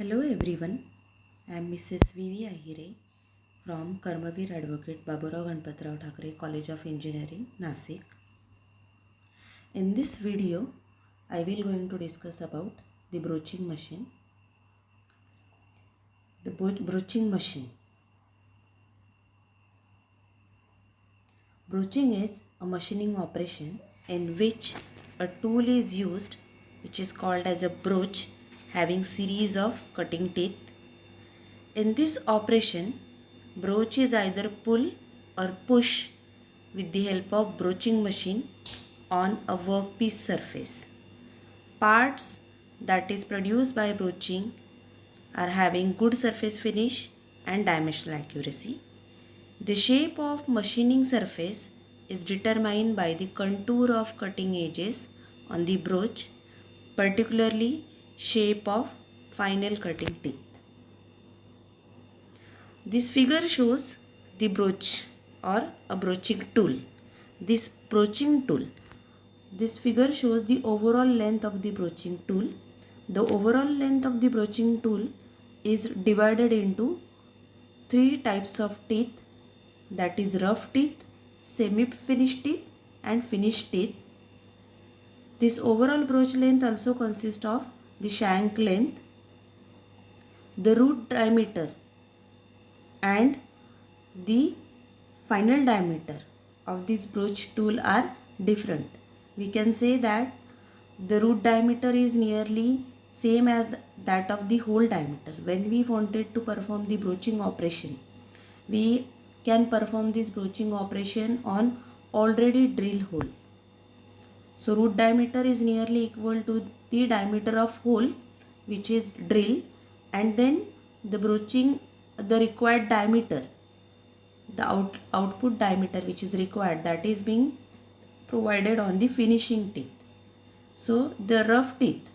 Hello everyone, I am Mrs. V.V. Ahire from Karmavir Advocate Baburao Ganpatrao Thakre College of Engineering, Nasik. In this video, I will going to discuss about the broaching machine. The broaching machine. Broaching is a machining operation in which a tool is used which is called as a broach having series of cutting teeth. In this operation, broach is either pull or push with the help of broaching machine on a workpiece surface. Parts that is produced by broaching are having good surface finish and dimensional accuracy. The shape of machining surface is determined by the contour of cutting edges on the broach, particularly shape of final cutting teeth. This figure shows the broach or a broaching tool. This figure shows the overall length of the broaching tool. The overall length of the broaching tool is divided into three types of teeth, that is rough teeth, semi-finished teeth and finished teeth. This overall broach length also consists of the shank length, the root diameter and the final diameter of this broach tool are different. We can say that the root diameter is nearly same as that of the hole diameter. When we wanted to perform the broaching operation, we can perform this broaching operation on already drilled hole. So root diameter is nearly equal to the diameter of hole which is drill, and then the broaching, the required diameter, the output diameter which is required, that is being provided on the finishing teeth. So the rough teeth,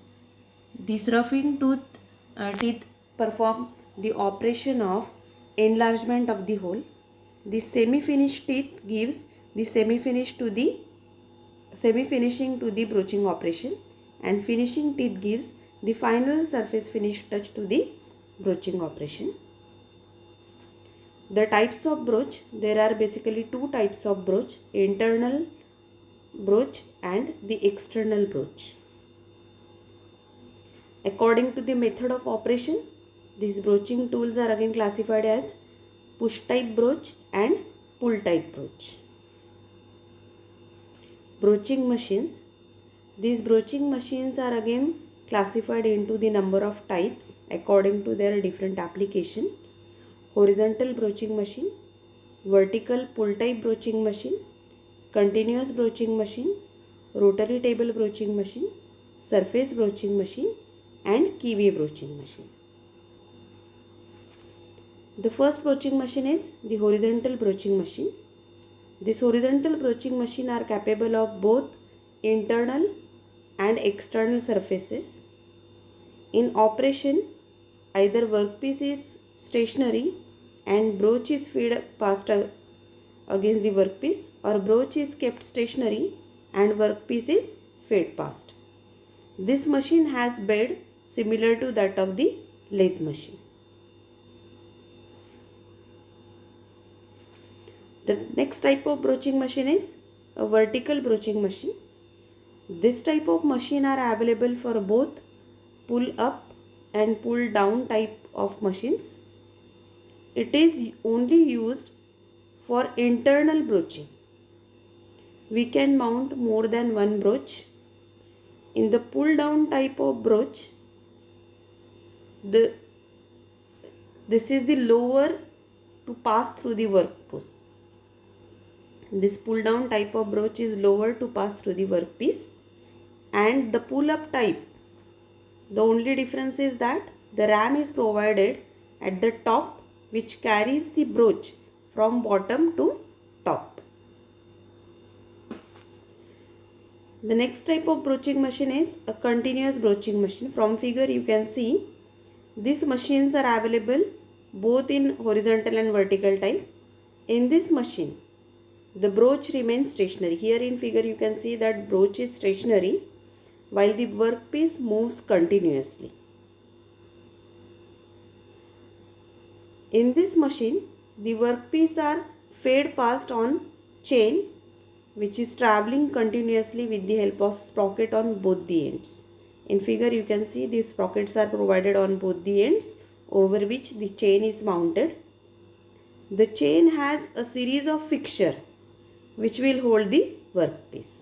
this roughing teeth perform the operation of enlargement of the hole. The semi-finished teeth gives the semi-finishing to the broaching operation, and finishing teeth gives the final surface finish touch to the broaching operation. The types of broach, there are basically two types of broach, internal broach and the external broach. According to the method of operation, these broaching tools are again classified as push type broach and pull type broach. Broaching machines. These broaching machines are again classified into the number of types according to their different application. Horizontal broaching machine, vertical pull type broaching machine, continuous broaching machine, rotary table broaching machine, surface broaching machine and keyway broaching machines. The first broaching machine is the horizontal broaching machine. This horizontal broaching machine are capable of both internal and external surfaces. In operation, either workpiece is stationary and broach is fed past against the workpiece, or broach is kept stationary and workpiece is fed past. This machine has bed similar to that of the lathe machine. The next type of broaching machine is a vertical broaching machine. This type of machine are available for both pull up and pull down type of machines. It is only used for internal broaching. We can mount more than one broach. In the pull down type of broach, this is the lower to pass through the workpiece. This pull down type of broach is lower to pass through the workpiece, and the pull up type, the only difference is that the ram is provided at the top which carries the broach from bottom to top. The next type of broaching machine is a continuous broaching machine. From figure you can see these machines are available both in horizontal and vertical type. In this machine, the broach remains stationary. Here in figure you can see that broach is stationary while the workpiece moves continuously. In this machine, the workpiece are fed past on chain which is traveling continuously with the help of sprocket on both the ends. In figure you can see these sprockets are provided on both the ends over which the chain is mounted. The chain has a series of fixture which will hold the workpiece.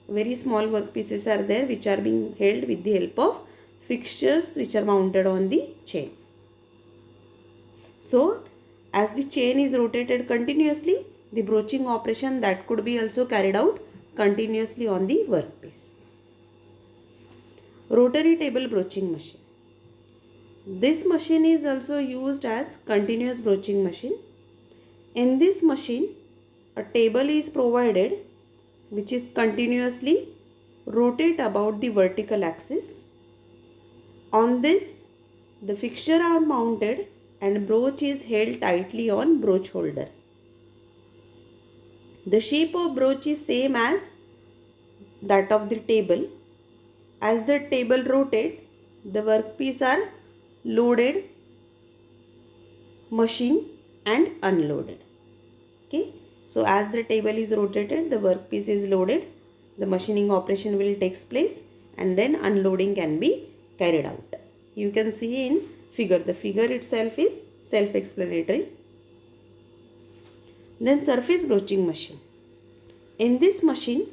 Very small workpieces are there which are being held with the help of fixtures which are mounted on the chain. So, as the chain is rotated continuously, the broaching operation that could be also carried out continuously on the workpiece. Rotary table broaching machine. This machine is also used as continuous broaching machine. In this machine, a table is provided which is continuously rotate about the vertical axis. On this, the fixture are mounted and broach is held tightly on broach holder. The shape of broach is same as that of the table. As the table rotates, the workpiece are loaded, machined and unloaded. Okay. So as the table is rotated, the workpiece is loaded, the machining operation will take place and then unloading can be carried out. You can see in figure. The figure itself is self-explanatory. Then surface broaching machine. In this machine,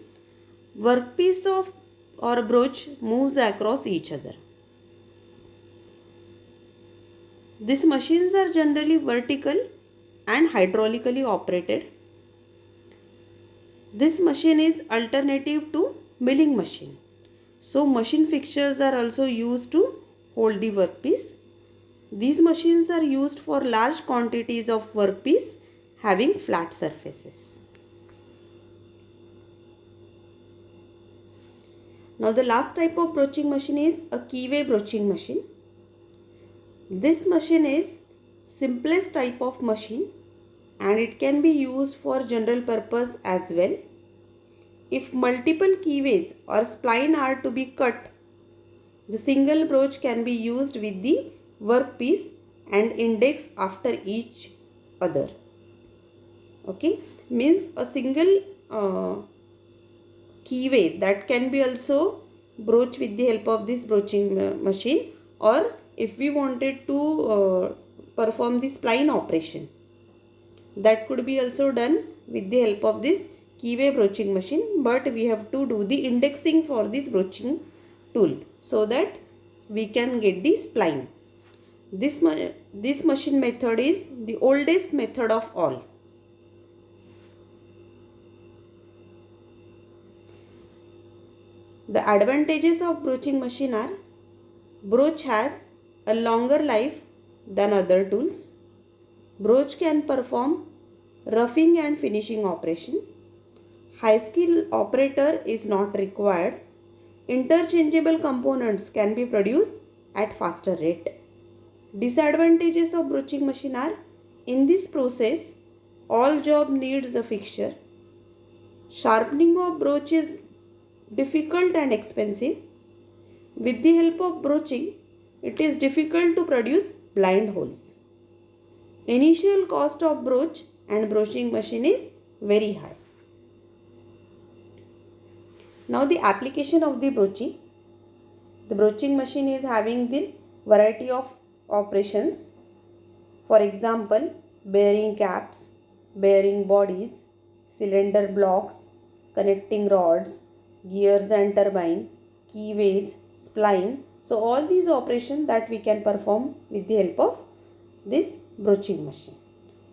workpiece of or broach moves across each other. These machines are generally vertical and hydraulically operated. This machine is alternative to milling machine. So machine fixtures are also used to hold the workpiece. These machines are used for large quantities of workpiece having flat surfaces. Now the last type of broaching machine is a keyway broaching machine. This machine is simplest type of machine and it can be used for general purpose as well. If multiple keyways or spline are to be cut, the single broach can be used with the workpiece and index after each other. Okay, means a single keyway that can be also broached with the help of this broaching machine, or if we wanted to perform the spline operation, that could be also done with the help of this keyway broaching machine, but we have to do the indexing for this broaching tool so that we can get the spline. This machine method is the oldest method of all. The advantages of broaching machine are: broach has a longer life than other tools. Broach can perform roughing and finishing operation. High skill operator is not required. Interchangeable components can be produced at faster rate. Disadvantages of broaching machine are: in this process, all job needs a fixture. Sharpening of broach is difficult and expensive. With the help of broaching, it is difficult to produce blind holes. Initial cost of broach and broaching machine is very high. Now the application of the broaching. The broaching machine is having the variety of operations. For example, bearing caps, bearing bodies, cylinder blocks, connecting rods, gears and turbine, keyways, spline. So all these operations that we can perform with the help of this broaching machine.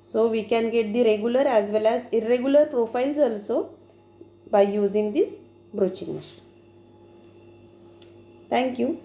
So we can get the regular as well as irregular profiles also by using this broaching machine. Thank you.